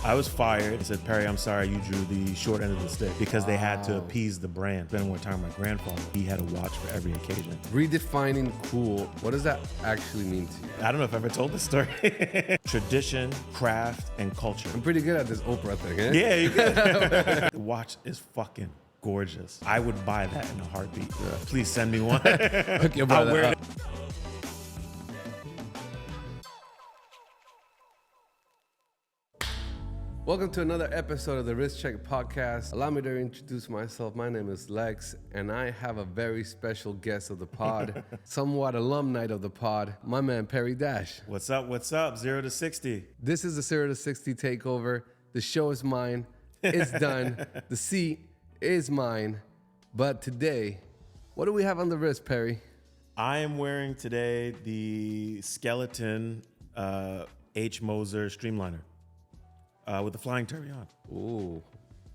I was fired. They said, Perri, I'm sorry you drew the short end of the stick because they had to appease the brand. Spending more time with my grandfather. He had a watch for every occasion. Redefining cool. What does that actually mean to you? I don't know if I've ever told this story. Tradition, craft, and culture. I'm pretty good at this Oprah thing, eh? Yeah, you good. The watch is fucking gorgeous. I would buy that in a heartbeat. Yeah. Please send me one. Hook your brother up. Welcome to another episode of the Wrist Check Podcast. Allow me to introduce myself. My name is Lex, and I have a very special guest of the pod, somewhat alumni of the pod, my man Perri Dash. What's up? What's up? 0 to 60. This is the 0 to 60 takeover. The show is mine. It's done. The seat is mine. But today, what do we have on the wrist, Perri? I am wearing today the Skeleton H. Moser Streamliner. With the flying Tourbillon. Ooh.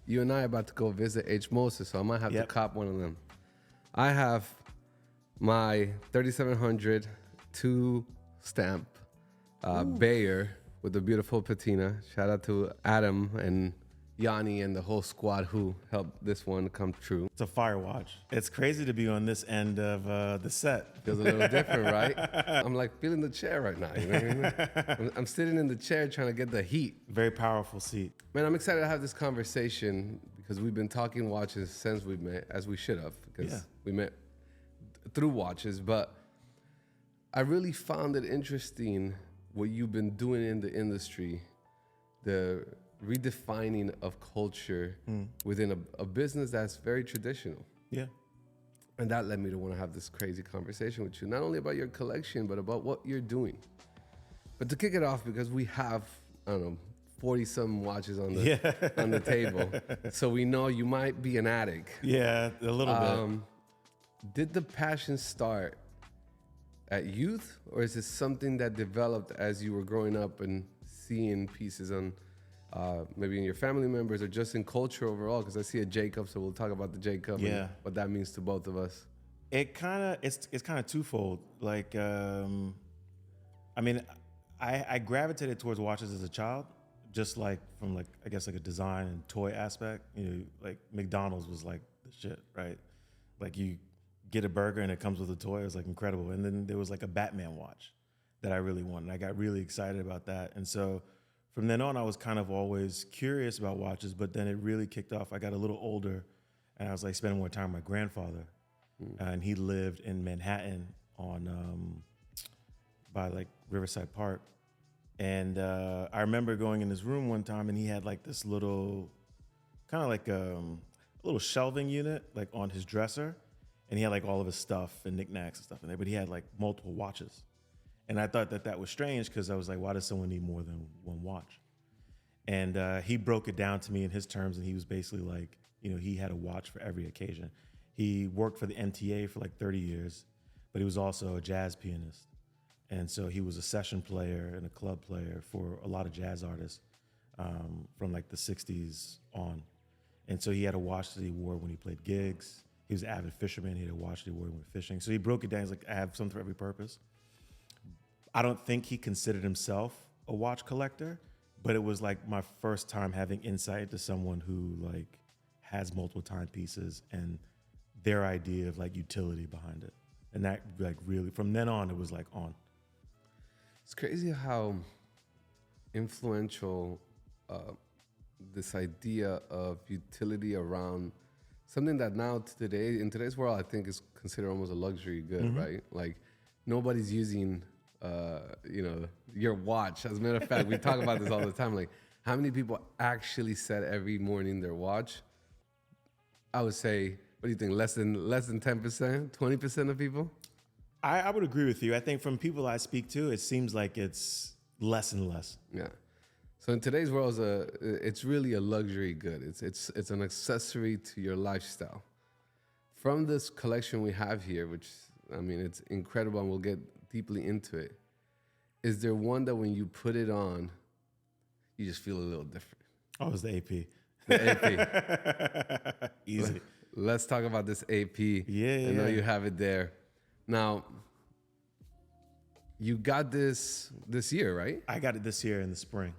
You and I are about to go visit H. Moser, so I might have to cop one of them. I have my 3700 2 stamp Bayer with the beautiful patina. Shout out to Adam and Yanni and the whole squad who helped this one come true. It's a fire watch. It's crazy to be on this end of the set. Feels a little different, right? I'm like feeling the chair right now. You know what I mean? I'm sitting in the chair trying to get the heat. Very powerful seat. Man, I'm excited to have this conversation because we've been talking watches since we met, as we should have, because we met through watches. But I really found it interesting what you've been doing in the industry, the redefining of culture within a business that's very traditional. Yeah. And that led me to want to have this crazy conversation with you, not only about your collection, but about what you're doing. But to kick it off, because we have, I don't know, 40-some watches on the table. So we know you might be an addict. Yeah, a little bit. Did the passion start at youth, or is it something that developed as you were growing up and seeing pieces on maybe in your family members or just in culture overall? Because I see a Jacob, so we'll talk about the Jacob and what that means to both of us. It's kind of twofold. Like, I mean, I gravitated towards watches as a child, just like from like, I guess like a design and toy aspect. You know, like McDonald's was like the shit, right? Like you get a burger and it comes with a toy. It was like incredible. And then there was like a Batman watch that I really wanted. I got really excited about that. And so from then on, I was kind of always curious about watches, but then it really kicked off. I got a little older, and I was like spending more time with my grandfather, and he lived in Manhattan on by like Riverside Park, and I remember going in his room one time, and he had like this little, kind of like a little shelving unit like on his dresser, and he had like all of his stuff and knickknacks and stuff in there, but he had like multiple watches. And I thought that was strange because I was like, why does someone need more than one watch? And he broke it down to me in his terms, and he was basically like, you know, he had a watch for every occasion. He worked for the MTA for like 30 years, but he was also a jazz pianist. And so he was a session player and a club player for a lot of jazz artists from like the 60s on. And so he had a watch that he wore when he played gigs. He was an avid fisherman. He had a watch that he wore when he went fishing. So he broke it down. He's like, I have something for every purpose. I don't think he considered himself a watch collector, but it was like my first time having insight to someone who like has multiple timepieces and their idea of like utility behind it. And that like really, from then on, it was like on. It's crazy how influential this idea of utility around something that now today, in today's world, I think is considered almost a luxury good, right? Like nobody's using your watch. As a matter of fact, we talk about this all the time. Like, how many people actually set every morning their watch? I would say, what do you think? Less than 10%, 20% of people? I would agree with you. I think from people I speak to, it seems like it's less and less. Yeah. So in today's world, it's really a luxury good. It's an accessory to your lifestyle. From this collection we have here, which I mean, it's incredible, and we'll get deeply into it. Is there one that when you put it on, you just feel a little different? Oh, it's the AP. The AP. Easy. Let's talk about this AP. Yeah. I know you have it there. Now, you got this year, right? I got it this year in the spring.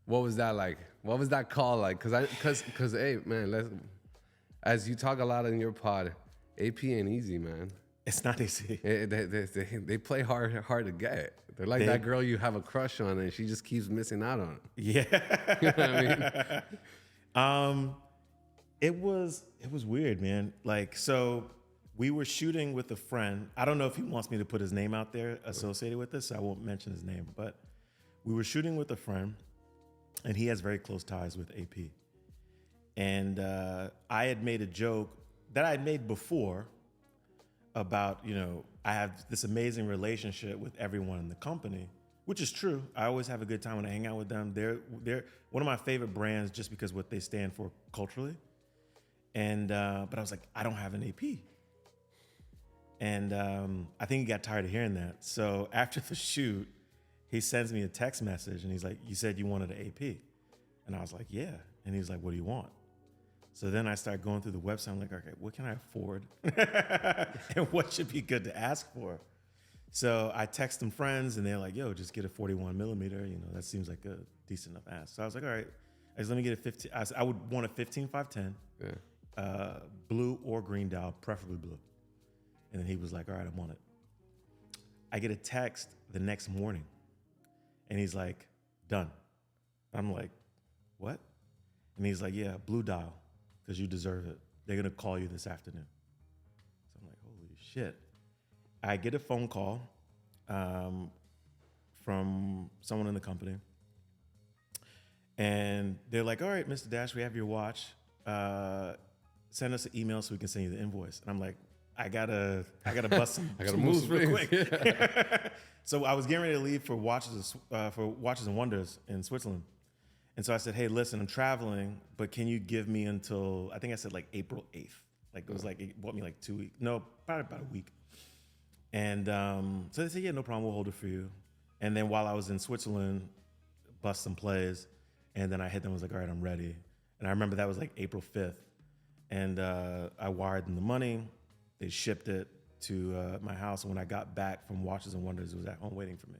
What was that like? What was that call like? Cause hey man, as you talk a lot in your pod, AP ain't easy, man. It's not easy. They play hard to get. They're like that girl you have a crush on and she just keeps missing out on it. Yeah. You know what I mean? It was weird, man. Like, so we were shooting with a friend. I don't know if he wants me to put his name out there associated with this, so I won't mention his name, but we were shooting with a friend and he has very close ties with AP. And I had made a joke that I had made before about, I have this amazing relationship with everyone in the company, which is true. I always have a good time when I hang out with them. They're one of my favorite brands just because what they stand for culturally. And but I was like, I don't have an AP. And I think he got tired of hearing that. So after the shoot, he sends me a text message and he's like, you said you wanted an AP. And I was like, yeah. And he's like, what do you want? So then I started going through the website. I'm like, okay, what can I afford? And what should be good to ask for? So I text some friends and they're like, yo, just get a 41 millimeter. That seems like a decent enough ask. So I was like, all right, let me get a 15. I would want a 15-510, blue or green dial, preferably blue. And then he was like, all right, I want it. I get a text the next morning and he's like, done. I'm like, what? And he's like, yeah, blue dial, because you deserve it. They're going to call you this afternoon. So I'm like, holy shit. I get a phone call from someone in the company. And they're like, all right, Mr. Dash, we have your watch. Send us an email so we can send you the invoice. And I'm like, I gotta bust some moves real quick. Yeah. So I was getting ready to leave for Watches and Wonders in Switzerland. And so I said, hey, listen, I'm traveling, but can you give me until, I think I said like April 8th. Like it was like, it bought me like 2 weeks. No, probably about a week. And so they said, yeah, no problem, we'll hold it for you. And then while I was in Switzerland, bust some plays. And then I hit them, was like, all right, I'm ready. And I remember that was like April 5th. And I wired them the money. They shipped it to my house. And when I got back from Watches and Wonders, it was at home waiting for me.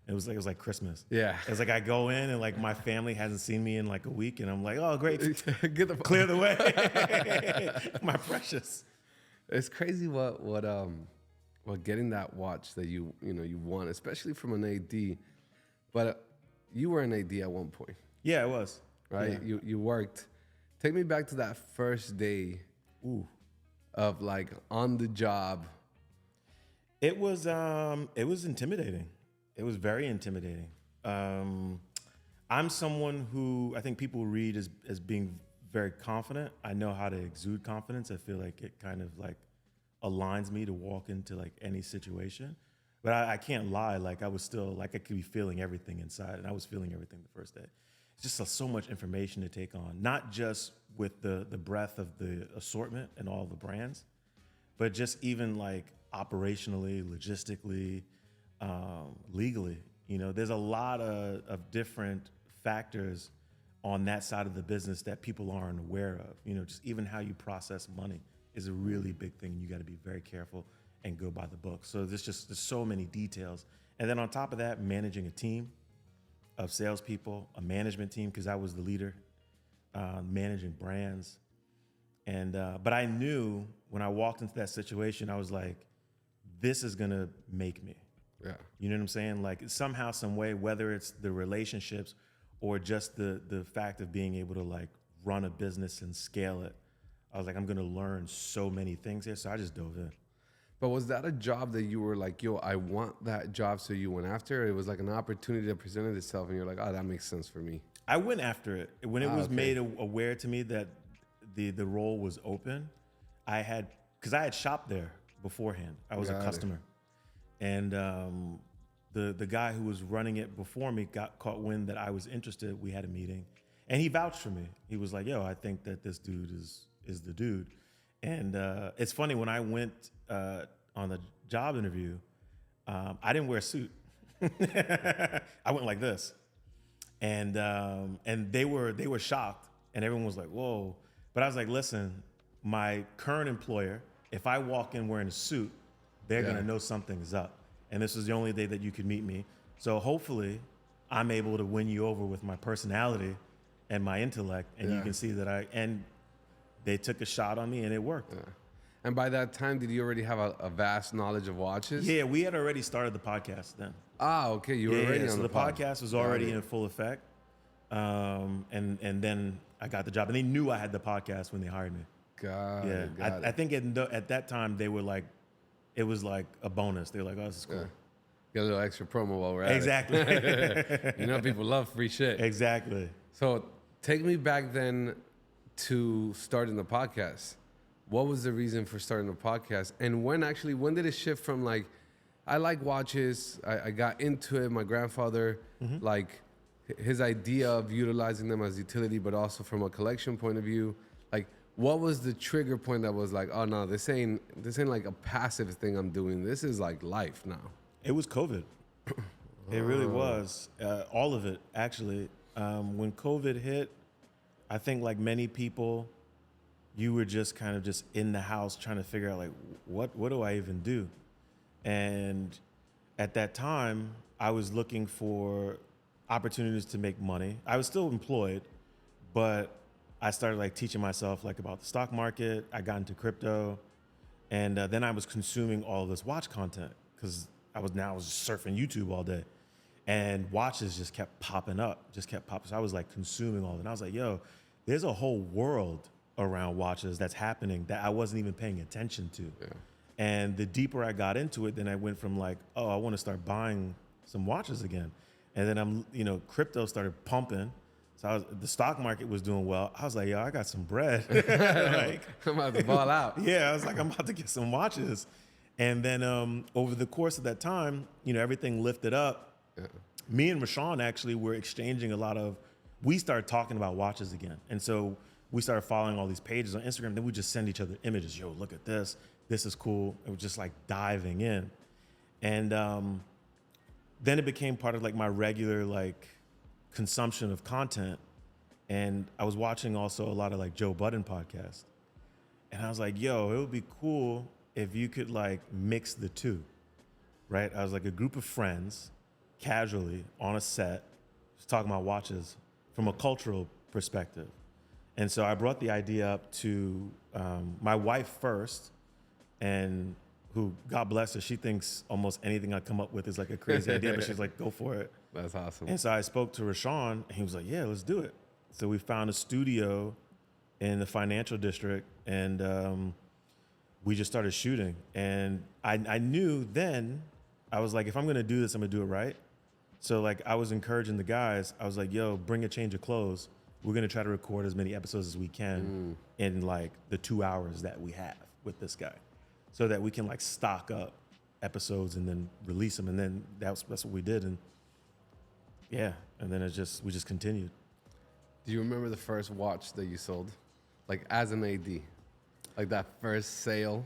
It was like Christmas. Yeah. It was like I go in and like my family hasn't seen me in like a week. And I'm like, oh, great. Clear the way. My precious. It's crazy what getting that watch that you want, especially from an AD. But you were an AD at one point. Yeah, it was. Right? Yeah. You worked. Take me back to that first day. Ooh. Of like on the job. It was intimidating. It was very intimidating. I'm someone who I think people read as being very confident. I know how to exude confidence. I feel like it kind of like aligns me to walk into like any situation. But I can't lie. Like I was still like I could be feeling everything inside, and I was feeling everything the first day. It's just so much information to take on, not just with the breadth of the assortment and all the brands, but just even like operationally, logistically, legally. There's a lot of different factors on that side of the business that people aren't aware of. Just even how you process money is a really big thing. You got to be very careful and go by the book. So there's so many details. And then on top of that, managing a team of salespeople, a management team, because I was the leader, managing brands. And but I knew when I walked into that situation, I was like, this is gonna make me. Yeah. You know what I'm saying? Like somehow, some way, whether it's the relationships or just the fact of being able to like run a business and scale it, I was like, I'm gonna learn so many things here. So I just dove in. But was that a job that you were like, yo, I want that job, so you went after it? It was like an opportunity that presented itself, and you're like, oh, that makes sense for me. I went after it. When it was made aware to me that the role was open, because I had shopped there beforehand. I was a customer. And the guy who was running it before me got caught wind that I was interested. We had a meeting, and he vouched for me. He was like, yo, I think that this dude is the dude. And it's funny, when I went on the job interview, I didn't wear a suit. I went like this. And they were shocked, and everyone was like, whoa. But I was like, listen, my current employer, if I walk in wearing a suit, they're gonna know something's up. And this is the only day that you could meet me. So hopefully I'm able to win you over with my personality and my intellect, and you Yeah. can see that they took a shot on me, and it worked. Yeah. And by that time, did you already have a vast knowledge of watches? Yeah, we had already started the podcast then. Ah, okay. You were already on so the pod. podcast was Got already it. in full effect, and then I got the job, and they knew I had the podcast when they hired me. Got Yeah, it. Got I it. think at that time they were like, it was like a bonus. They were like, oh, this is cool. Yeah. Get a little extra promo while we're at Exactly. it. You know, people love free shit. Exactly. So take me back then to starting the podcast. What was the reason for starting the podcast? And when did it shift from like, I like watches, I got into it, my grandfather, like his idea of utilizing them as utility, but also from a collection point of view, like what was the trigger point that was like, oh no, this ain't like a passive thing I'm doing. This is like life now. It was COVID. It really was. All of it, actually. When COVID hit, I think like many people, you were just kind of just in the house trying to figure out like, what do I even do? And at that time, I was looking for opportunities to make money. I was still employed, but I started like teaching myself like about the stock market. I got into crypto, and then I was consuming all this watch content because I was surfing YouTube all day, and watches just kept popping up, So I was like consuming all of it. And I was like, yo, there's a whole world around watches that's happening that I wasn't even paying attention to. Yeah. And the deeper I got into it, then I went from like, oh, I want to start buying some watches again. And then crypto started pumping. So the stock market was doing well. I was like, yo, I got some bread. Like, I'm about to ball out. yeah, I was like, I'm about to get some watches. And then over the course of that time, everything lifted up. Yeah. Me and Rashawn actually were exchanging we started talking about watches again. And so we started following all these pages on Instagram. Then we just send each other images. Yo, look at this. This is cool. It was just like diving in. And then it became part of like my regular like consumption of content. And I was watching also a lot of like Joe Budden podcasts. And I was like, yo, it would be cool if you could like mix the two, right? I was like a group of friends, casually on a set, just talking about watches from a cultural perspective. And so I brought the idea up to my wife first, and who, God bless her, she thinks almost anything I come up with is like a crazy idea, but she's like, go for it. That's awesome. And so I spoke to Rashawn, and he was like, yeah, let's do it. So we found a studio in the financial district, and we just started shooting. And I knew then, I was like, if I'm gonna do this, I'm gonna do it right. So like I was encouraging the guys, I was like, yo, bring a change of clothes. We're gonna try to record as many episodes as we can in like the 2 hours that we have with this guy, so that we can like stock up episodes and then release them. And then that's what we did. And yeah, and then we just continued. Do you remember the first watch that you sold? Like as an AD? Like that first sale?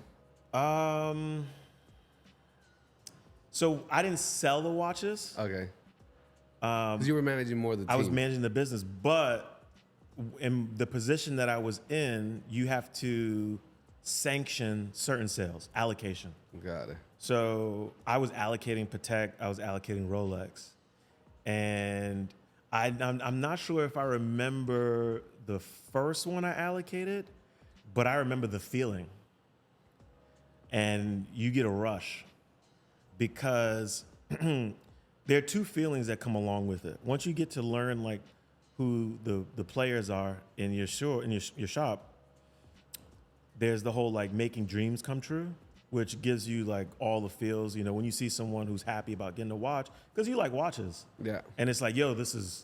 So I didn't sell the watches. Okay. Because you were managing more of the team. I was managing the business, but in the position that I was in, you have to sanction certain sales, allocation. Got it. So I was allocating Patek, I was allocating Rolex, and I'm not sure if I remember the first one I allocated, but I remember the feeling. And you get a rush because there are two feelings that come along with it. Once you get to learn like who the players are in your shop, there's the whole like making dreams come true, which gives you like all the feels, when you see someone who's happy about getting a watch, because you like watches. Yeah. And it's like, yo, this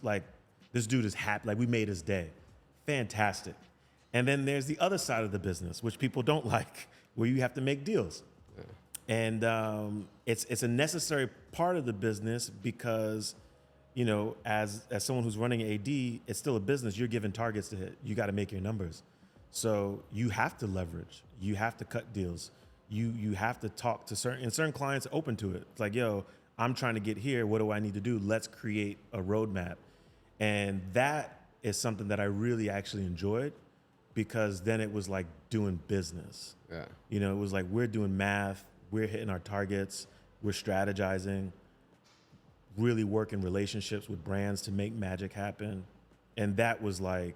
dude is happy, like we made his day. Fantastic. And then there's the other side of the business, which people don't like, where you have to make deals. Yeah. And it's a necessary part of the business because, as someone who's running AD, it's still a business. You're given targets to hit. You got to make your numbers. So you have to leverage. You have to cut deals. You have to talk to certain clients are open to it. It's like, yo, I'm trying to get here. What do I need to do? Let's create a roadmap. And that is something that I really actually enjoyed, because then it was like doing business. Yeah. It was like we're doing math, we're hitting our targets, we're strategizing. really work in relationships with brands to make magic happen. And that was like,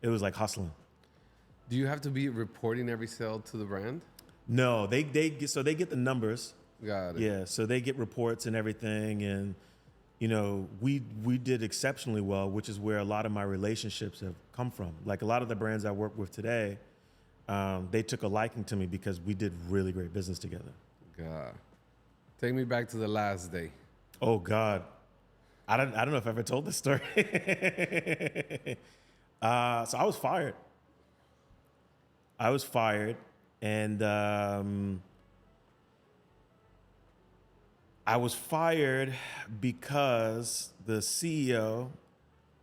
it was like hustling. Do you have to be reporting every sale to the brand? No, they get, so they get the numbers. Got it. Yeah, so they get reports and everything, and you know, we did exceptionally well, which is where a lot of my relationships have come from. Like a lot of the brands I work with today, they took a liking to me because we did really great business together. God, take me back to the last day. Oh God, I don't know if I ever told this story. So I was fired. And I was fired because the CEO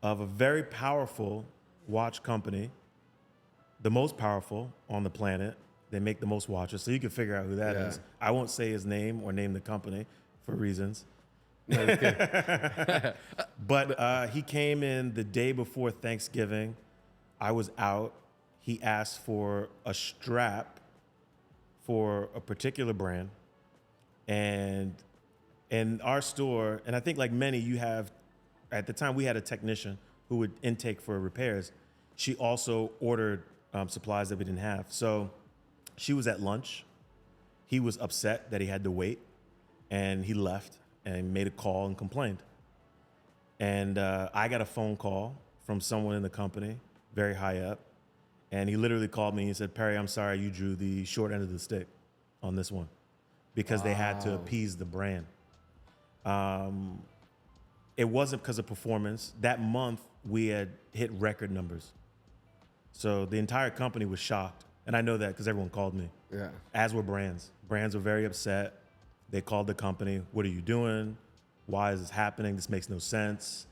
of a very powerful watch company, the most powerful on the planet, they make the most watches, so you can figure out who that is. I won't say his name or name the company for reasons. No, just kidding. But he came in the day before Thanksgiving. I was out. He asked for a strap for a particular brand. And in our store, and I think like many, you have, at the time we had a technician who would intake for repairs. She also ordered supplies that we didn't have. So she was at lunch. He was upset that he had to wait, and he left and made a call and complained. And I got a phone call from someone in the company, very high up. And he literally called me and he said, Perri, I'm sorry you drew the short end of the stick on this one, because they had to appease the brand. It wasn't because of performance. That month, we had hit record numbers. So the entire company was shocked. And I know that because everyone called me. Yeah. As were brands. Brands were very upset. They called the company, what are you doing? Why is this happening? This makes no sense.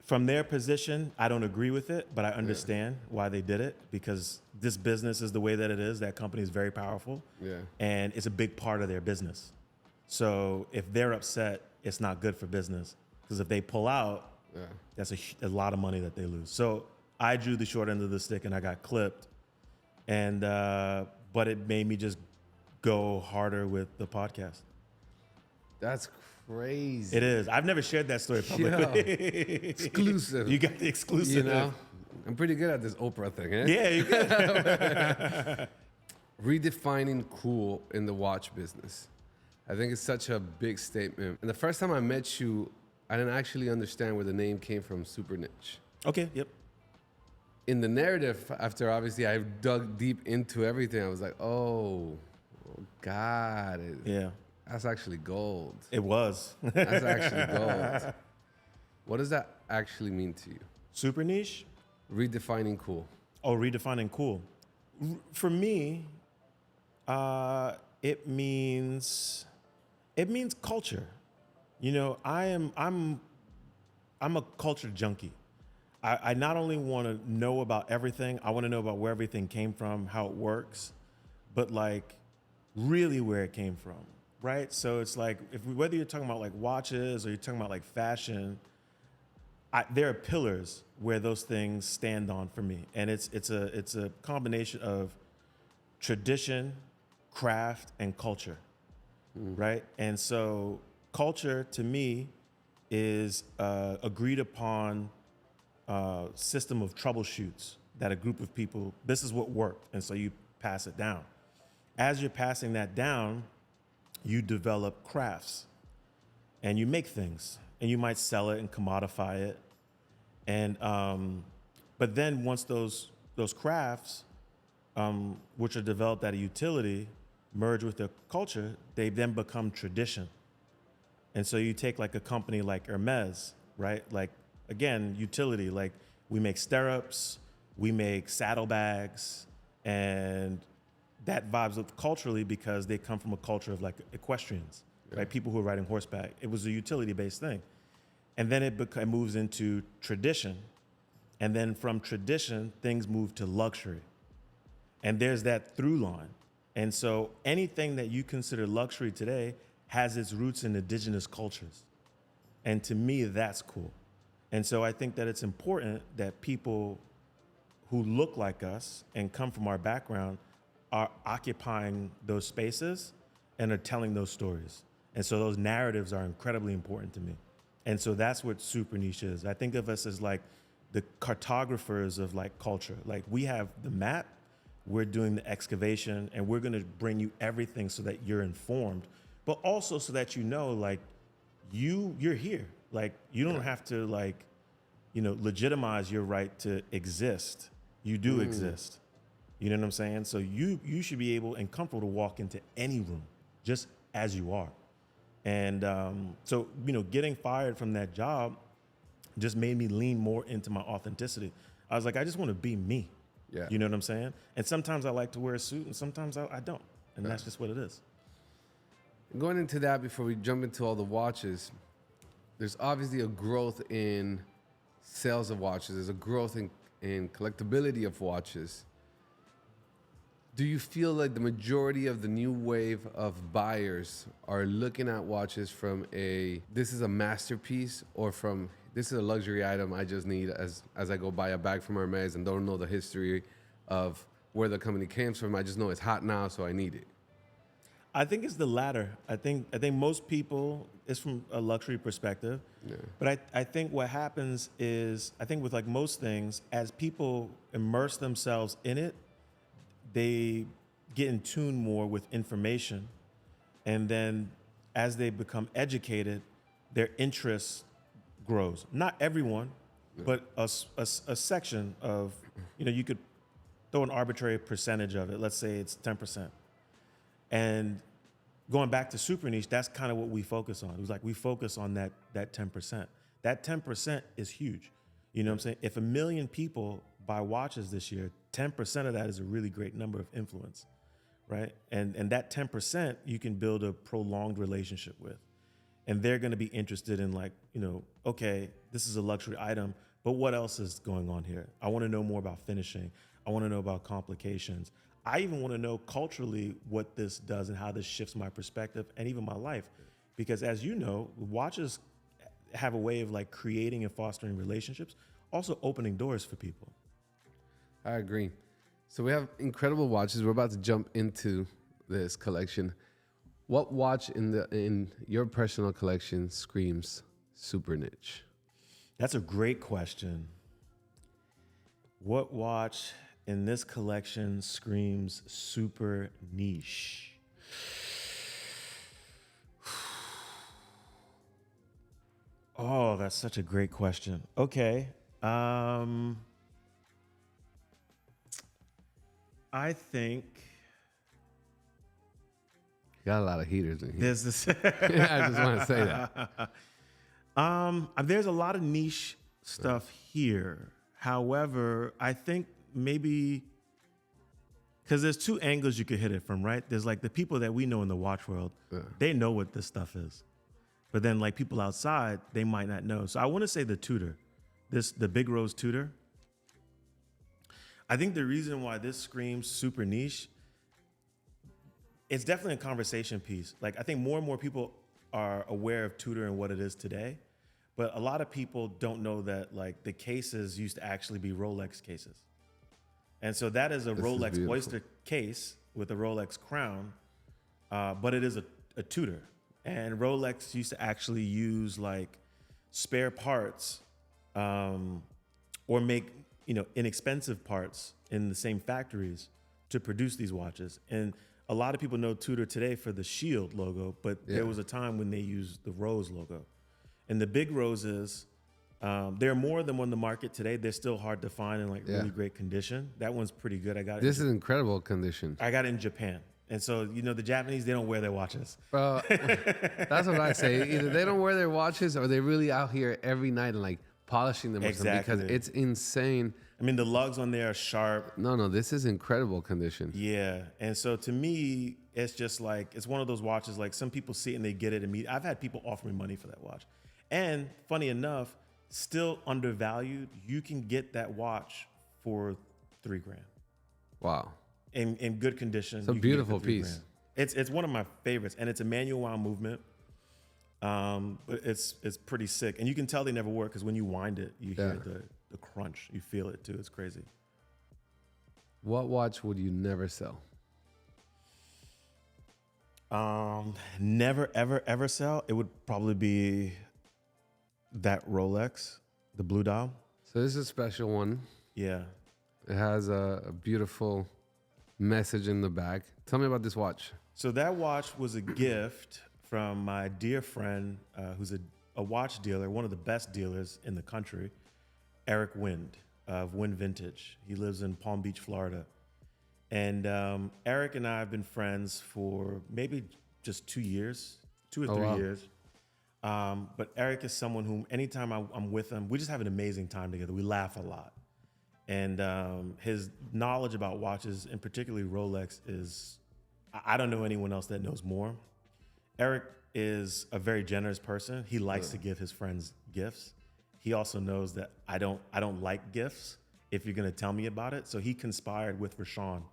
From their position, I don't agree with it, but I understand why they did it, because this business is the way that it is. That company is very powerful, and it's a big part of their business. So if they're upset, it's not good for business, because if they pull out, that's a lot of money that they lose. So I drew the short end of the stick and I got clipped, and but it made me just go harder with the podcast. That's crazy. It is. I've never shared that story publicly. Exclusive. You got the exclusive. You know, I'm pretty good at this Oprah thing, eh? Yeah, you good. Redefining cool in the watch business. I think it's such a big statement. And the first time I met you, I didn't actually understand where the name came from, super niche. Okay, yep. In the narrative, after obviously I dug deep into everything, I was like, oh, got it. Yeah. That's actually gold. It was. That's actually gold. What does that actually mean to you? Super niche? Redefining cool. Oh, redefining cool. For me, it means culture. You know, I'm a culture junkie. I not only want to know about everything, I want to know about where everything came from, how it works, but like really where it came from. Right, so it's like whether you're talking about like watches or you're talking about like fashion, there are pillars where those things stand on for me, and it's a combination of tradition, craft, and culture, right? And so culture to me is agreed upon system of troubleshoots that a group of people. This is what worked, and so you pass it down. As you're passing that down, you develop crafts and you make things, and you might sell it and commodify it. And, but then once those crafts, which are developed out of utility, merge with the culture, they then become tradition. And so you take like a company like Hermes, right? Like, again, utility, like we make stirrups, we make saddlebags, and that vibes up culturally because they come from a culture of like equestrians, right? People who are riding horseback. It was a utility-based thing. And then it moves into tradition. And then from tradition, things move to luxury. And there's that through line. And so anything that you consider luxury today has its roots in indigenous cultures. And to me, that's cool. And so I think that it's important that people who look like us and come from our background are occupying those spaces and are telling those stories. And so those narratives are incredibly important to me. And so that's what super niche is. I think of us as like the cartographers of like culture. Like we have the map, we're doing the excavation, and we're gonna bring you everything so that you're informed, but also so that you know, like you're here. Like you don't have to like, legitimize your right to exist. You do exist. You know what I'm saying? So you should be able and comfortable to walk into any room just as you are. And so, getting fired from that job just made me lean more into my authenticity. I was like, I just want to be me. Yeah. You know what I'm saying? And sometimes I like to wear a suit and sometimes I don't. And that's just what it is. Going into that, before we jump into all the watches, there's obviously a growth in sales of watches. There's a growth in collectability of watches. Do you feel like the majority of the new wave of buyers are looking at watches from this is a masterpiece, or from this is a luxury item I just need as I go buy a bag from Hermes and don't know the history of where the company came from? I just know it's hot now, so I need it. I think it's the latter. I think most people, it's from a luxury perspective. Yeah. But I think what happens is, I think with like most things, as people immerse themselves in it, they get in tune more with information. And then as they become educated, their interest grows. Not everyone, but a section of, you could throw an arbitrary percentage of it. Let's say it's 10%. And going back to super niche, that's kind of what we focus on. It was like we focus on that 10%. That 10% is huge. You know what I'm saying? If 1 million people buy watches this year, 10% of that is a really great number of influence, right? And that 10% you can build a prolonged relationship with. And they're going to be interested in like, okay, this is a luxury item, but what else is going on here? I want to know more about finishing. I want to know about complications. I even want to know culturally what this does and how this shifts my perspective and even my life. Because as you know, watches have a way of like creating and fostering relationships, also opening doors for people. I agree. So we have incredible watches. We're about to jump into this collection. What watch in your personal collection screams super niche? That's a great question. What watch in this collection screams super niche? Oh, that's such a great question. Okay. I think Got a lot of heaters in here. there's this. I just want to say that. There's a lot of niche stuff here. However, I think maybe because there's two angles you could hit it from, right? There's like the people that we know in the watch world, they know what this stuff is. But then like people outside, they might not know. So I want to say the Tudor, the Big Rose Tudor. I think the reason why this screams super niche, it's definitely a conversation piece. Like I think more and more people are aware of Tudor and what it is today, but a lot of people don't know that like the cases used to actually be Rolex cases. And so that is a Rolex Oyster case with a Rolex crown, but it is a Tudor. And Rolex used to actually use like spare parts or make inexpensive parts in the same factories to produce these watches. And a lot of people know Tudor today for the shield logo, but there was a time when they used the rose logo. And the Big Roses, there are more than one in the market today. They're still hard to find in like really great condition. That one's pretty good. This is incredible condition. I got it in Japan. And so, the Japanese, they don't wear their watches. That's what I say. Either they don't wear their watches or they're really out here every night and like polishing them or something, because it's insane. I mean, the lugs on there are sharp. No, this is incredible condition. Yeah. And so to me, it's just like, it's one of those watches, like some people see it and they get it immediately. I've had people offer me money for that watch. And funny enough, still undervalued, you can get that watch for $3,000. Wow. In good condition. It's a beautiful piece. It's one of my favorites, and it's a manual wound movement. But it's pretty sick, and you can tell they never work because when you wind it, you hear the crunch. You feel it too. It's crazy. What watch would you never sell? Never, ever, ever sell. It would probably be that Rolex, the blue dial. So this is a special one. Yeah. It has a beautiful message in the back. Tell me about this watch. So that watch was a gift from my dear friend, who's a watch dealer, one of the best dealers in the country, Eric Wind of Wind Vintage. He lives in Palm Beach, Florida. And Eric and I have been friends for maybe just 2 years, 2 or 3 years. But Eric is someone whom anytime I'm with him, we just have an amazing time together. We laugh a lot. And his knowledge about watches, and particularly Rolex, is, I don't know anyone else that knows more. Eric is a very generous person. He likes to give his friends gifts. He also knows that I don't like gifts if you're gonna tell me about it. So he conspired with Rashawn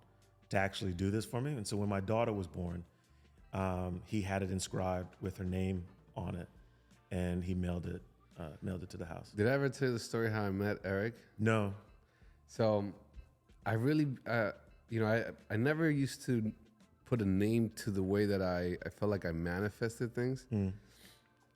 to actually do this for me. And so when my daughter was born, he had it inscribed with her name on it, and he mailed it to the house. Did I ever tell you the story how I met Eric? No. So I really, I never used to put a name to the way that I felt like I manifested things. And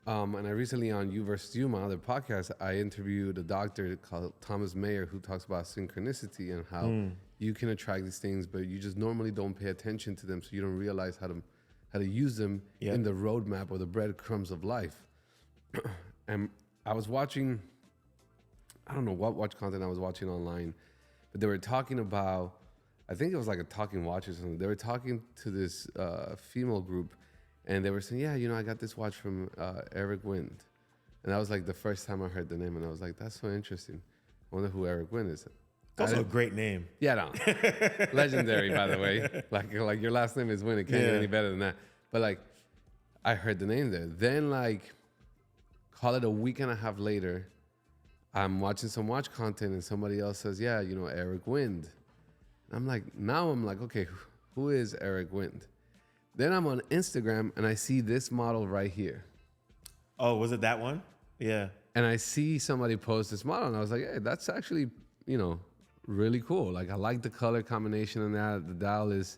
I recently on You Versus You, my other podcast, I interviewed a doctor called Thomas Mayer who talks about synchronicity and how you can attract these things, but you just normally don't pay attention to them, so you don't realize how to use them in the roadmap or the breadcrumbs of life. And I was watching, I don't know what watch content I was watching online, but they were talking about, I think it was like a talking watch or something. They were talking to this female group, and they were saying, yeah, I got this watch from Eric Wind. And that was like the first time I heard the name, and I was like, that's so interesting. I wonder who Eric Wind is. It's also a great name. Yeah, no. Legendary, by the way. Like your last name is Wind. It can't get any better than that. But like, I heard the name there. Then like, call it a week and a half later, I'm watching some watch content and somebody else says, yeah, Eric Wind. I'm like, okay, who is Eric Wind? Then I'm on Instagram and I see this model right here. Oh, was it that one? Yeah. And I see somebody post this model and I was like, hey, that's actually, really cool. Like I like the color combination in that. The dial is,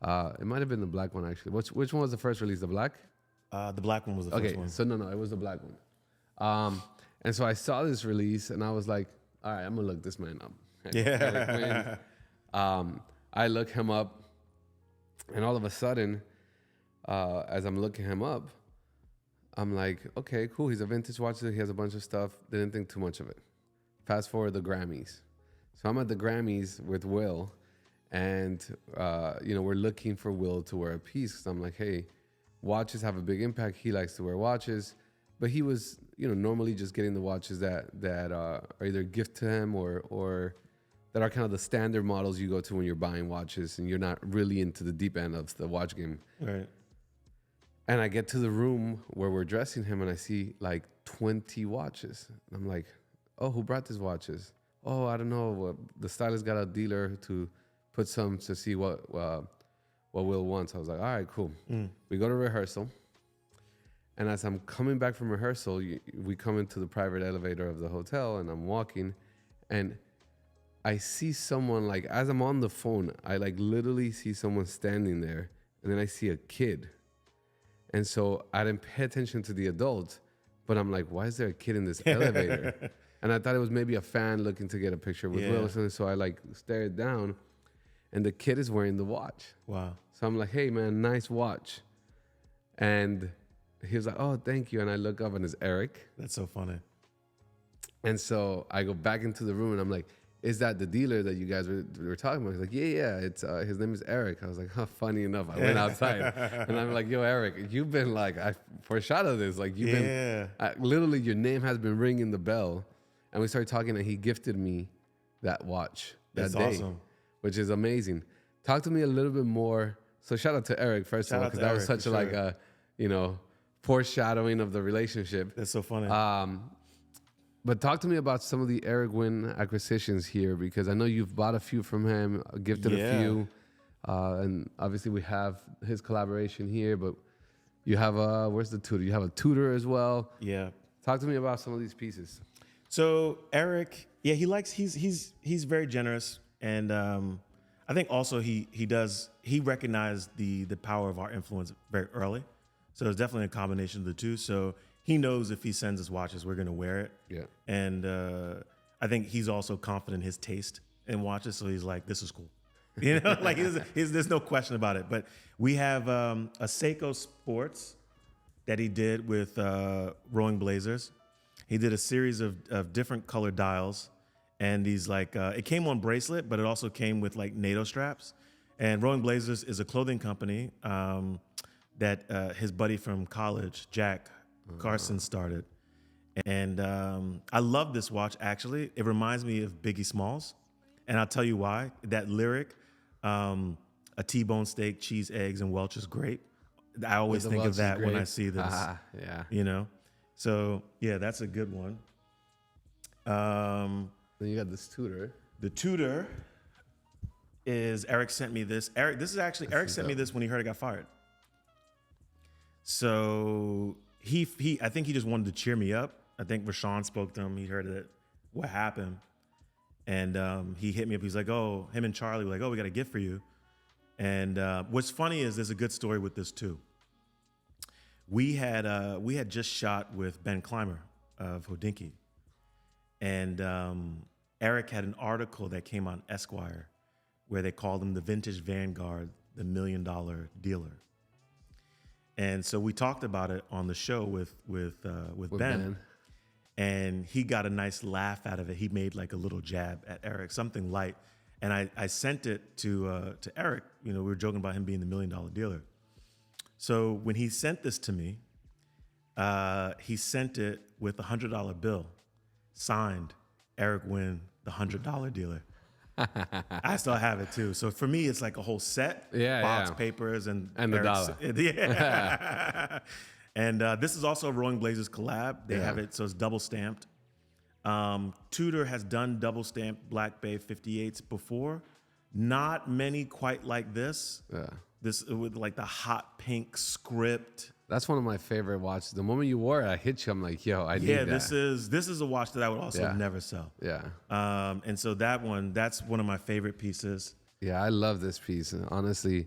it might have been the black one actually. Which one was the first release? The black? The black one was the first one. Okay, so no, it was the black one. And so I saw this release and I was like, all right, I'm gonna look this man up. Yeah. I look him up and all of a sudden, as I'm looking him up, I'm like, okay, cool. He's a vintage watcher. He has a bunch of stuff. Didn't think too much of it. Fast forward the Grammys. So I'm at the Grammys with Will and, we're looking for Will to wear a piece. Cause I'm like, hey, watches have a big impact. He likes to wear watches, but he was, normally just getting the watches that are either gift to him or that are kind of the standard models you go to when you're buying watches and you're not really into the deep end of the watch game. Right. And I get to the room where we're dressing him and I see like 20 watches. And I'm like, oh, who brought these watches? Oh, I don't know. The stylist got a dealer to put some to see what Will wants. I was like, all right, cool. We go to rehearsal. And as I'm coming back from rehearsal, we come into the private elevator of the hotel and I'm walking and I see someone like, as I'm on the phone, I like literally see someone standing there and then I see a kid. And so I didn't pay attention to the adult, but I'm like, why is there a kid in this elevator? And I thought it was maybe a fan looking to get a picture with Will. So I like stared down and the kid is wearing the watch. Wow. So I'm like, hey man, nice watch. And he was like, oh, thank you. And I look up and it's Eric. That's so funny. And so I go back into the room and I'm like, is that the dealer that you guys were talking about? He's like, yeah, it's his name is Eric. I was like, funny enough. I went outside and I'm like, yo, Eric, you've been like, I foreshadowed this. Like you've been, literally your name has been ringing the bell. And we started talking and he gifted me that watch that day, awesome. Which is amazing. Talk to me a little bit more. So shout out to Eric, first of all, because that was such like a, foreshadowing of the relationship. That's so funny. But talk to me about some of the Eric Wynn acquisitions here, because I know you've bought a few from him, gifted a few. And obviously we have his collaboration here, but you have where's the tutor? You have a tutor as well. Yeah. Talk to me about some of these pieces. So Eric, he's very generous. And I think also he recognized the power of our influence very early. So it's definitely a combination of the two. So he knows if he sends us watches, we're gonna wear it. Yeah. And I think he's also confident in his taste in watches. So he's like, this is cool. You know, like there's no question about it. But we have a Seiko Sports that he did with Rowing Blazers. He did a series of different colored dials, and these like it came on bracelet, but it also came with like NATO straps. And Rowing Blazers is a clothing company that his buddy from college, Jack Carson, started. And I love this watch. Actually, it reminds me of Biggie Smalls, and I'll tell you why. That lyric, a T-bone steak, cheese, eggs, and Welch's grape. I always think of that when I see this. Yeah. You know, so yeah, that's a good one. Then you got this Tudor. The Tudor is Eric sent me this. Eric sent me this when he heard I got fired. So I think he just wanted to cheer me up. I think Rashawn spoke to him. He heard that what happened, and he hit me up. He's like, "Oh, him and Charlie were like, oh, we got a gift for you." And what's funny is there's a good story with this too. We had just shot with Ben Clymer of Hodinkee, and Eric had an article that came on Esquire where they called him the vintage vanguard, the $1 million dealer. And so we talked about it on the show with Ben, and he got a nice laugh out of it. He made like a little jab at Eric, something light, and I sent it to Eric. You know, we were joking about him being the $1 million dealer. So when he sent this to me, he sent it with a $100 bill, signed Eric Wynn, the $100 dealer. I still have it too. So for me, it's like a whole set, box, papers, and the dollar. Yeah. And this is also a Rowing Blazers collab. They have it, so it's double stamped. Tudor has done double stamped Black Bay 58s before. Not many quite like this. Yeah. This with like the hot pink script. That's one of my favorite watches. The moment you wore it, I hit you. I'm like, yo, I need that. This is a watch that I would also never sell. Yeah. And so that's one of my favorite pieces. Yeah, I love this piece. And honestly,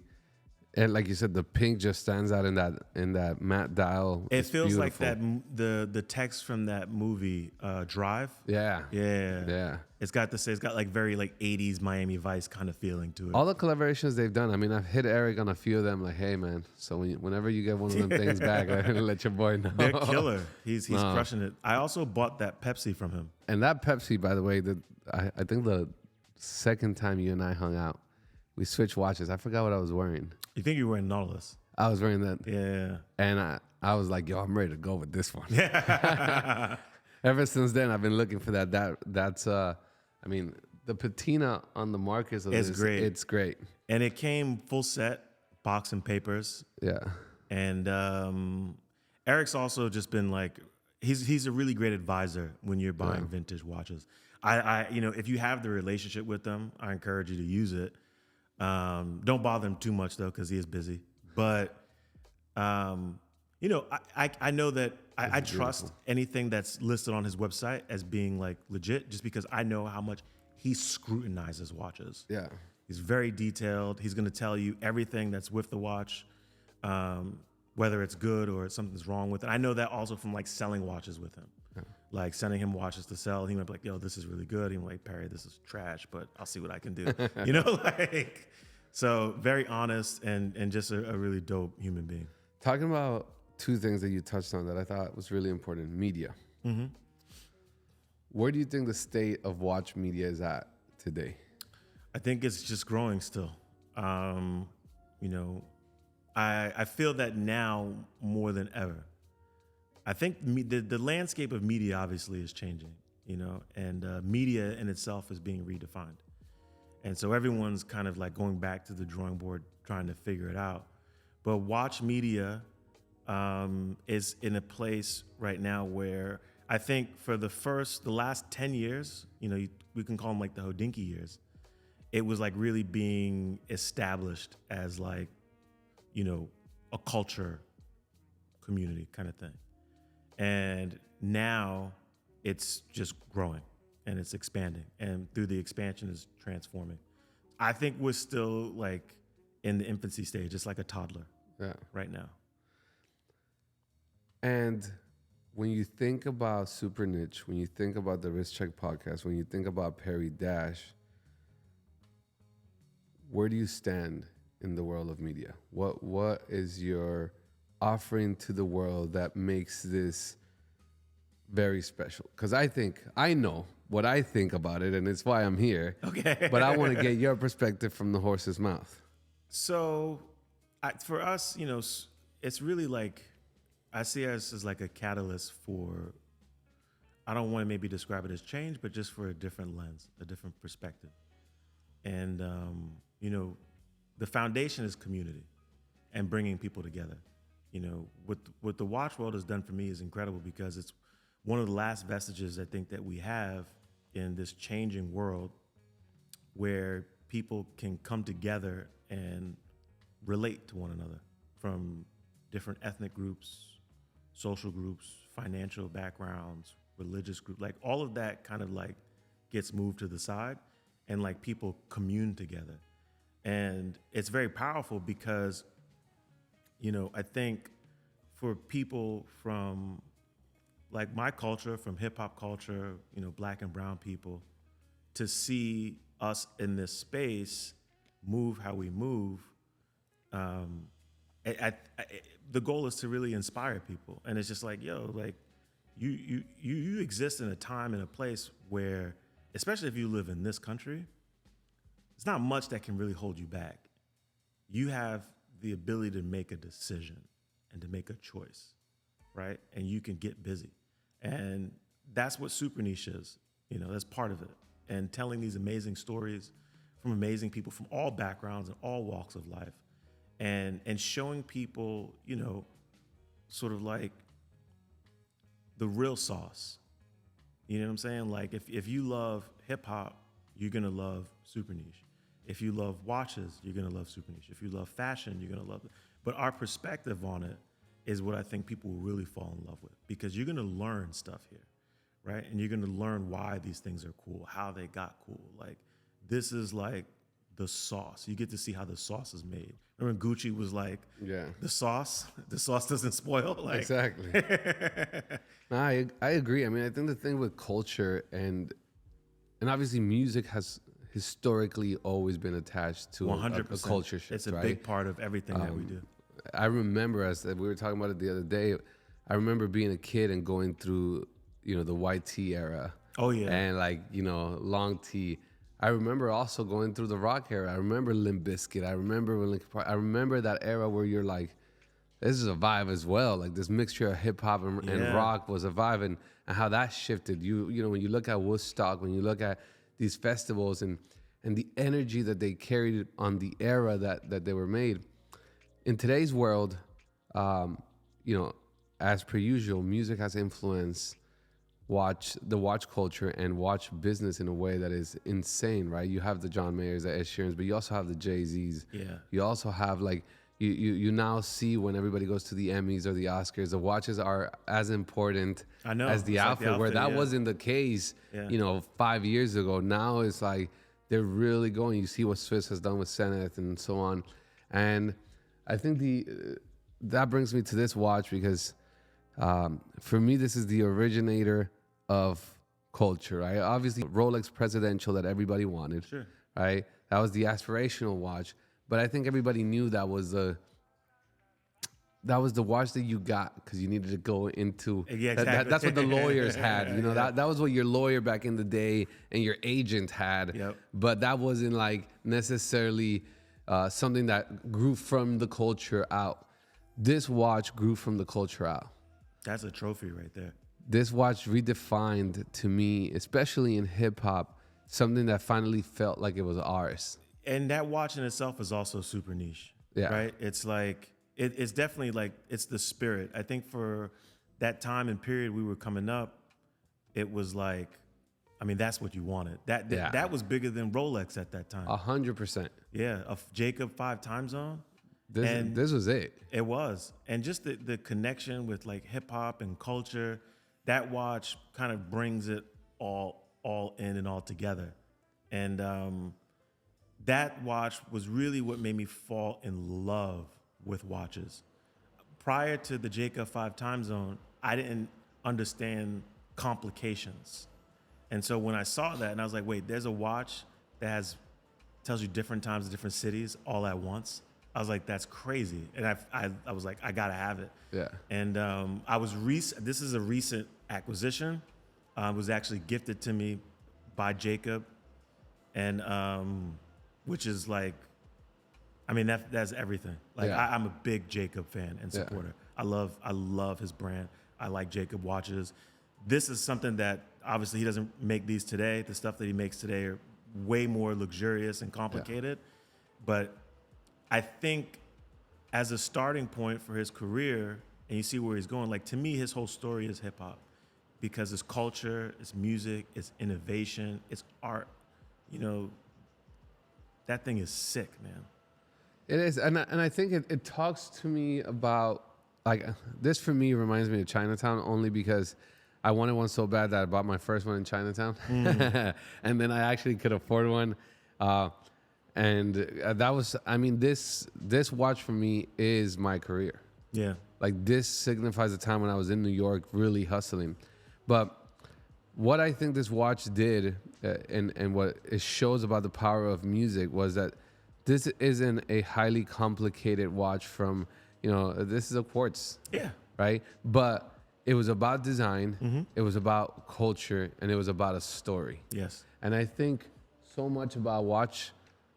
and like you said, the pink just stands out in that matte dial. It feels beautiful. like that the text from that movie Drive. Yeah. Yeah. It's got like very like 80s Miami Vice kind of feeling to it. All the collaborations they've done. I mean, I've hit Eric on a few of them. Like, hey man, so whenever you get one of them things back, let your boy know. They're killer. He's crushing it. I also bought that Pepsi from him. And that Pepsi, by the way, I think the second time you and I hung out, we switched watches. I forgot what I was wearing. You think you were wearing Nautilus? I was wearing that. Yeah. And I was like, yo, I'm ready to go with this one. Ever since then, I've been looking for that. That's I mean, the patina on the markers of it's this, great. It's great. And it came full set, box and papers. Yeah. And Eric's also just been like, he's a really great advisor when you're buying vintage watches. I if you have the relationship with them, I encourage you to use it. Don't bother him too much though, because he is busy. But I know that I trust anything that's listed on his website as being like legit, just because I know how much he scrutinizes watches. Yeah. He's very detailed. He's going to tell you everything that's with the watch, whether it's good or something's wrong with it. I know that also from like selling watches with him. Yeah. Like sending him watches to sell. He might be like, yo, this is really good. He might be like, Perry, this is trash, but I'll see what I can do. So very honest and just a really dope human being. Talking about two things that you touched on that I thought was really important. Media. Mm-hmm. Where do you think the state of watch media is at today? I think it's just growing still. I feel that now more than ever. I think the landscape of media obviously is changing, and media in itself is being redefined. And so everyone's kind of like going back to the drawing board, trying to figure it out. But watch media is in a place right now where I think for the last 10 years, we can call them like the Hodinkee years, it was like really being established as like, a culture community kind of thing. And now it's just growing and it's expanding, and through the expansion is transforming. I think we're still like in the infancy stage. It's like a toddler right now. And when you think about Super Niche, when you think about the Risk Check podcast, when you think about Perri Dash, where do you stand in the world of media? What is your offering to the world that makes this very special? Because I know what I think about it, and it's why I'm here. Okay. But I want to get your perspective from the horse's mouth. So for us, it's really like, I see us as like a catalyst for, I don't want to maybe describe it as change, but just for a different lens, a different perspective. And, the foundation is community and bringing people together. What the watch world has done for me is incredible, because it's one of the last vestiges I think that we have in this changing world where people can come together and relate to one another from different ethnic groups, social groups, financial backgrounds, religious groups, like all of that kind of like gets moved to the side, and like people commune together. And it's very powerful because, I think for people from like my culture, from hip hop culture, black and brown people, to see us in this space move how we move, the goal is to really inspire people. And it's just like, like you exist in a time and a place where, especially if you live in this country, it's not much that can really hold you back. You have the ability to make a decision and to make a choice, right? And you can get busy. And that's what Super Niche is. That's part of it. And telling these amazing stories from amazing people from all backgrounds and all walks of life. And showing people, sort of like the real sauce. You know what I'm saying? Like if you love hip hop, you're gonna love Super Niche. If you love watches, you're gonna love Super Niche. If you love fashion, you're gonna love it. But our perspective on it is what I think people will really fall in love with, because you're gonna learn stuff here, right? And you're gonna learn why these things are cool, how they got cool. Like this is like the sauce. You get to see how the sauce is made. Remember Gucci was like, the sauce doesn't spoil. Like. Exactly. No, I agree. I mean, I think the thing with culture and obviously music has historically always been attached to 100%. A culture shift. It's a right? big part of everything that we do. I remember, as we were talking about it the other day, I remember being a kid and going through, the white tee era. Oh yeah. And like, long tee. I remember also going through the rock era. I remember Limp Bizkit. I remember that era where you're like, this is a vibe as well. Like this mixture of hip hop and rock was a vibe, and how that shifted. When you look at Woodstock, when you look at these festivals and the energy that they carried on the era that they were made. In today's world, as per usual, music has influenced the watch culture and watch business in a way that is insane, right? You have the John Mayers, the Ed Sheerans, but you also have the Jay-Z's. Yeah. You also have like, you now see when everybody goes to the Emmys or the Oscars, the watches are as important as the outfit, like where that wasn't the case, 5 years ago. Now it's like, they're really going, you see what Swiss has done with Seneth and so on. And I think that brings me to this watch, because for me, this is the originator of culture, right? Obviously, Rolex Presidential that everybody wanted, sure, right? That was the aspirational watch, but I think everybody knew that was the watch that you got because you needed to go into. Yeah, exactly. That's what the lawyers had. That was what your lawyer back in the day and your agent had. Yep. But that wasn't like necessarily something that grew from the culture out. This watch grew from the culture out. That's a trophy right there. This watch redefined to me, especially in hip hop, something that finally felt like it was ours. And that watch in itself is also super niche. Yeah. Right? It's like, it's definitely like, it's the spirit. I think for that time and period we were coming up, it was like, I mean, that's what you wanted. That was bigger than Rolex at that time. 100%. Yeah. A Jacob 5 time zone. This was it. It was. And just the connection with like hip hop and culture, that watch kind of brings it all in and all together. And that watch was really what made me fall in love with watches. Prior to the Jacob 5 time zone, I didn't understand complications. And so when I saw that and I was like, wait, there's a watch that tells you different times in different cities all at once. I was like, that's crazy. And I was like, I gotta have it. Yeah. And this is a recent acquisition. It was actually gifted to me by Jacob. And which is like, I mean, that's everything. Like Yeah. I'm a big Jacob fan and supporter. Yeah. I love his brand. I like Jacob watches. This is something that obviously he doesn't make these today. The stuff that he makes today are way more luxurious and complicated. Yeah. But I think as a starting point for his career, and you see where he's going, like to me, his whole story is hip hop because it's culture, it's music, it's innovation, it's art. You know, that thing is sick, man. It is, and I think it talks to me about, like, this for me reminds me of Chinatown only because I wanted one so bad that I bought my first one in Chinatown. And then I actually could afford one. And that was, I mean, this watch for me is my career. Yeah. Like this signifies the time when I was in New York really hustling. But what I think this watch did and what it shows about the power of music was that this isn't a highly complicated watch from, this is a quartz. Yeah. Right? But it was about design, it was about culture, and it was about a story. Yes. And I think so much about watch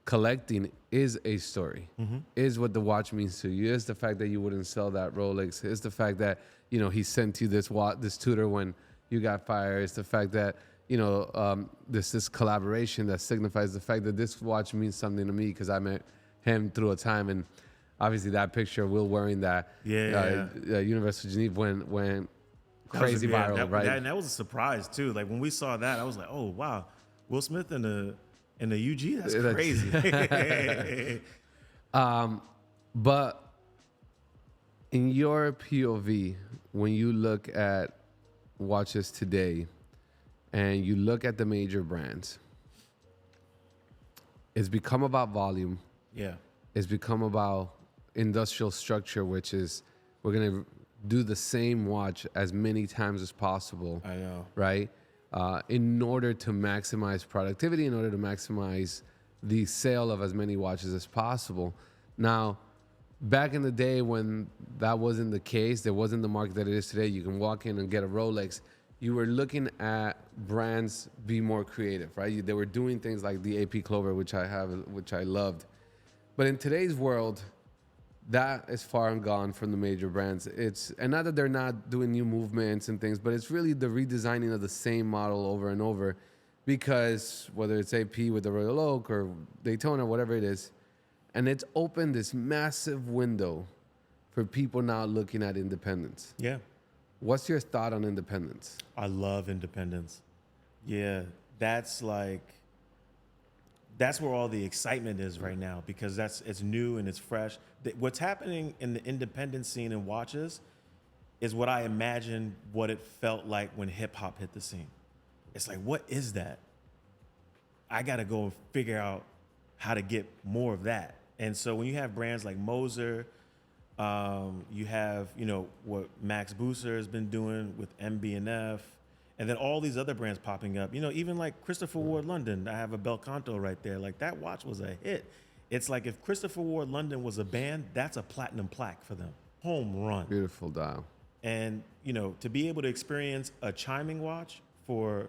collecting is a story, is what the watch means to you, is the fact that you wouldn't sell that Rolex, is the fact that, he sent you this Tudor when you got fired, it's the fact that, this collaboration that signifies the fact that this watch means something to me because I met him through a time. And obviously that picture, Will wearing that University of Geneva went crazy viral, right? And that was a surprise too. Like when we saw that, I was like, oh wow, Will Smith in the UG, that's crazy. But in your POV, when you look at watches today and you look at the major brands, it's become about volume. Yeah. It's become about industrial structure, which is we're going to do the same watch as many times as possible. I know. Right? In order to maximize productivity, in order to maximize the sale of as many watches as possible. Now, back in the day when that wasn't the case, there wasn't the market that it is today, you can walk in and get a Rolex. You were looking at brands be more creative, right? They were doing things like the AP Clover, which I loved. But in today's world, that is far and gone from the major brands. And not that they're not doing new movements and things, but it's really the redesigning of the same model over and over, because whether it's AP with the Royal Oak or Daytona, whatever it is, and it's opened this massive window for people now looking at independence. Yeah. What's your thought on independence? I love independence. Yeah, that's where all the excitement is right now, because it's new and it's fresh. What's happening in the independent scene in watches is what I imagine what it felt like when hip hop hit the scene. It's like, what is that? I got to go and figure out how to get more of that. And so when you have brands like Moser, you have, what Max Booster has been doing with MB&F, and then all these other brands popping up, even like Christopher Ward London. I have a Belcanto right there. Like that watch was a hit. It's like if Christopher Ward London was a band, that's a platinum plaque for them. Home run. Beautiful dial. And, to be able to experience a chiming watch for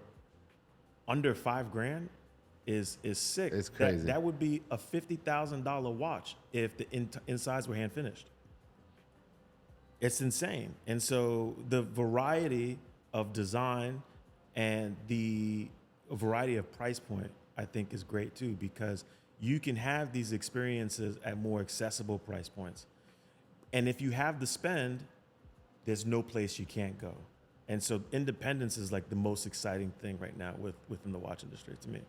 under $5,000 is sick. It's crazy. That would be a $50,000 watch if the insides were hand finished. It's insane. And so the variety of design and the variety of price point, I think, is great too, because you can have these experiences at more accessible price points. And if you have the spend, there's no place you can't go. And so independence is like the most exciting thing right now within the watch industry to me.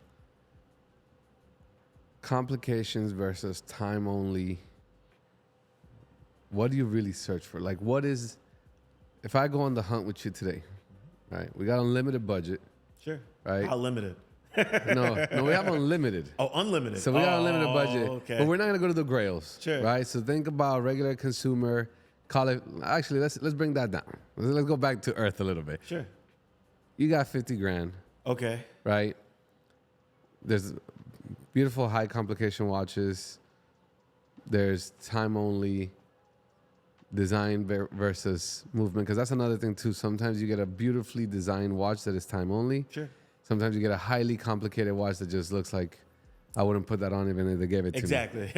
Complications versus time only. What do you really search for? Like, if I go on the hunt with you today, right? We got unlimited budget. Sure. Right? How limited? No, we have unlimited. Oh, unlimited. So we got unlimited budget, Okay. but we're not gonna go to the Grails, Sure. right? So think about regular consumer. Call it. Actually, let's bring that down. Let's go back to earth a little bit. Sure. You got 50 grand, Okay. right? There's beautiful high complication watches. There's time only design versus movement, because that's another thing too. Sometimes you get a beautifully designed watch that is time only. Sure. Sometimes you get a highly complicated watch that just looks like I wouldn't put that on even if they gave it to me. Exactly.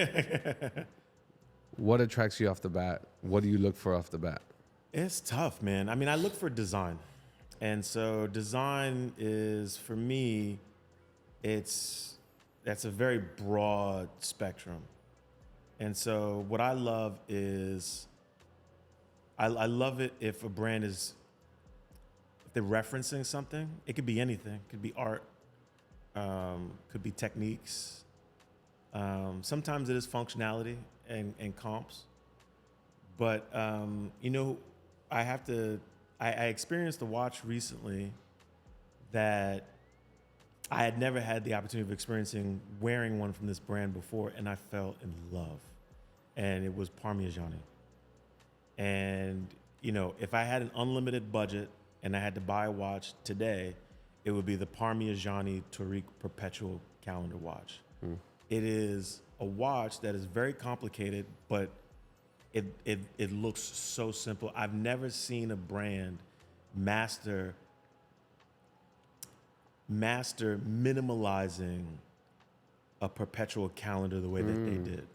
What attracts you off the bat? What do you look for off the bat? It's tough, man. I mean, I look for design. And so design is, for me, that's a very broad spectrum. And so what I love is, I love it if a brand is, if they're referencing something. It could be anything. It could be art, could be techniques. Sometimes it is functionality and comps. But, I experienced a watch recently that I had never had the opportunity of experiencing wearing one from this brand before, and I fell in love. And it was Parmigiani. And, if I had an unlimited budget and I had to buy a watch today, it would be the Parmigiani Tariq Perpetual Calendar watch. It is a watch that is very complicated, but it looks so simple. I've never seen a brand master minimalizing a perpetual calendar the way that they did.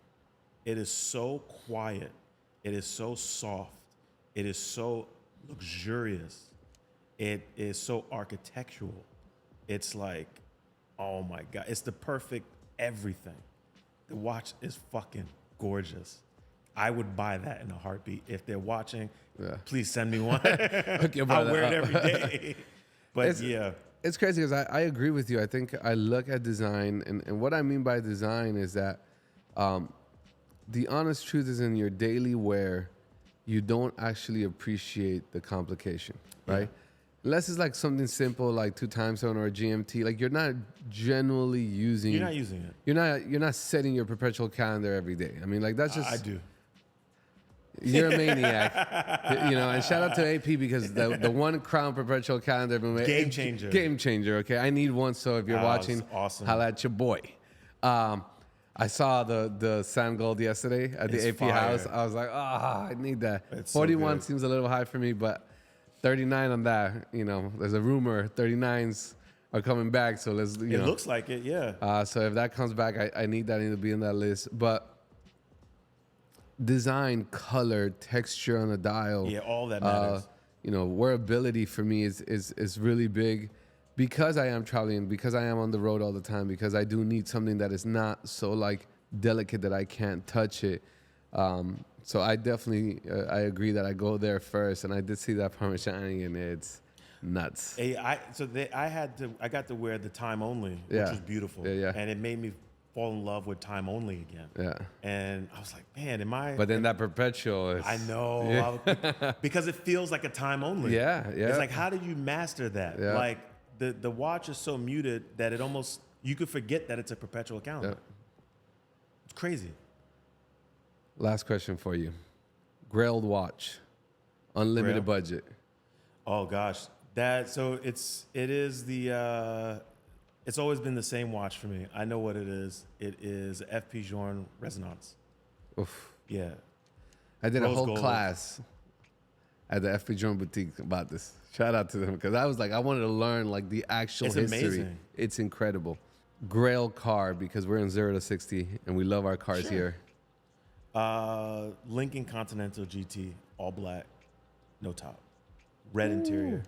It is so quiet. It is so soft. It is so luxurious. It is so architectural. It's like, oh my God, it's the perfect everything. The watch is fucking gorgeous. I would buy that in a heartbeat. If they're watching, please send me one. I'll wear it every day. But It's crazy because I agree with you. I think I look at design, and what I mean by design is that the honest truth is in your daily wear, you don't actually appreciate the complication, right? Yeah. Unless it's like something simple like 2x7 or a GMT, like you're not generally using. You're not using it. You're not setting your perpetual calendar every day. I mean, like that's just. I do. You're a maniac, and shout out to AP because the one crown perpetual calendar game changer. Game changer. Okay, I need one. So if you're watching, awesome. Holla at your boy. I saw the sand gold yesterday at the AP fire. house. I was like, I need that. It's 41 so seems a little high for me, but 39 on that. There's a rumor 39s are coming back. So let's. It looks like it, yeah. So if that comes back, I need that. I need to be in that list, but. Design, color, texture on the dial. Yeah, all that matters. Wearability for me is really big because I am traveling, because I am on the road all the time, because I do need something that is not so like delicate that I can't touch it. So I definitely I agree that I go there first, and I did see that Parmigiani, and it's nuts. I got to wear the time only, which was beautiful. Yeah. And it made me fall in love with time only again. Yeah. And I was like, man, am I? But then that perpetual is. I know. Because it feels like a time only. Yeah. It's like, how did you master that? Yeah. Like the watch is so muted that it almost, you could forget that it's a perpetual calendar. Yeah. It's crazy. Last question for you. Grailed watch. Unlimited budget. Oh gosh. It's always been the same watch for me. I know what it is. It is a FP Journe Resonance. Oof. Yeah. I did a Rose whole gold. class at the FP Journe boutique about this. Shout out to them because I was like, I wanted to learn like the actual It's history. amazing. It's incredible. Grail car because we're in 0 to 60 and we love our cars here. Lincoln Continental GT, all black, no top, red interior.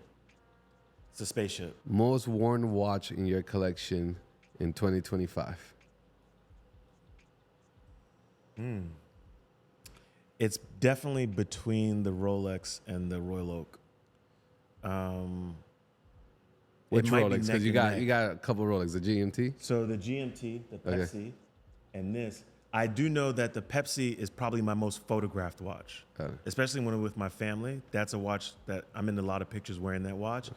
It's a spaceship. Most worn watch in your collection in 2025. It's definitely between the Rolex and the Royal Oak. Which it might be Rolex? neck Because you and got neck. a couple Rolex. The GMT. So the GMT, the Okay. Pepsi, and this. I do know that the Pepsi is probably my most photographed watch, especially when I'm with my family. That's a watch that I'm in a lot of pictures wearing that watch.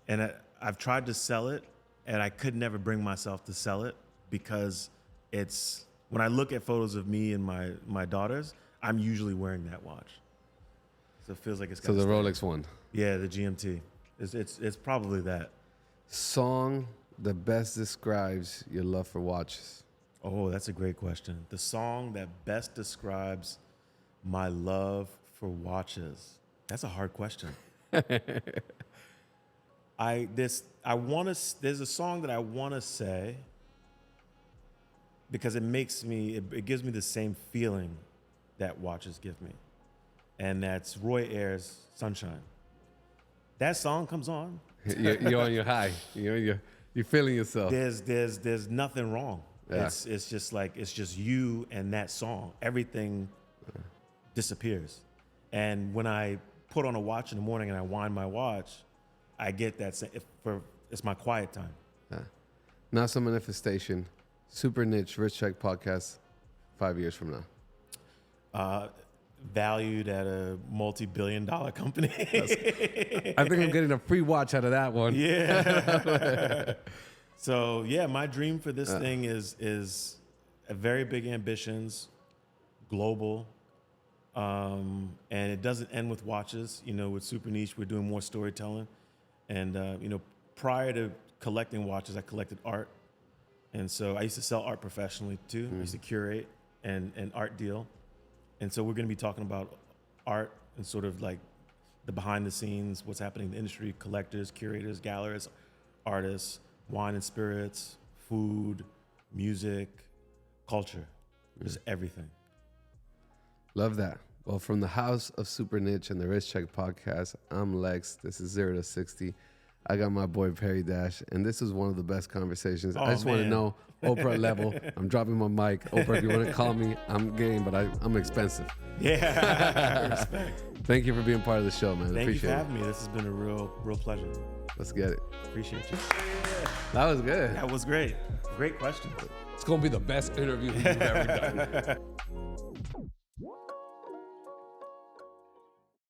And I've tried to sell it, and I could never bring myself to sell it because it's when I look at photos of me and my daughters, I'm usually wearing that watch. So it feels like it's So the Rolex one. Yeah, the GMT. It's probably that. Song that best describes your love for watches. Oh, that's a great question. The song that best describes my love for watches. That's a hard question. There's a song that I want to say because it gives me the same feeling that watches give me. And that's Roy Ayers' Sunshine. That song comes on. You're on your high. You're feeling yourself. There's nothing wrong. Yeah. It's just you and that song. Everything disappears. And when I put on a watch in the morning and I wind my watch, I get that it's my quiet time. Yeah. Now some manifestation. Super niche, Rich Check podcast 5 years from now. Valued at a multi-billion-dollar company. I think I'm getting a free watch out of that one. Yeah. So yeah, my dream for this thing is a very big ambitions, global, and it doesn't end with watches. With Super Niche, we're doing more storytelling, and prior to collecting watches, I collected art, and so I used to sell art professionally too. I used to curate and art deal. And so we're going to be talking about art and sort of like the behind the scenes, what's happening in the industry, collectors, curators, gallerists, artists, wine and spirits, food, music, culture, just everything. Love that. Well, from the house of Super Niche and the Rich Check podcast, I'm Lex. This is 0 to 60. I got my boy Perri Dash, and this is one of the best conversations. I just want to know Oprah level. I'm dropping my mic. Oprah, if you want to call me, I'm game, but I'm expensive. Yeah, respect. Thank you for being part of the show, man. Thank Appreciate you for having me. This has been a real pleasure. Let's get it. Appreciate you. That was good. That was great. Great question. It's going to be the best interview we've ever done.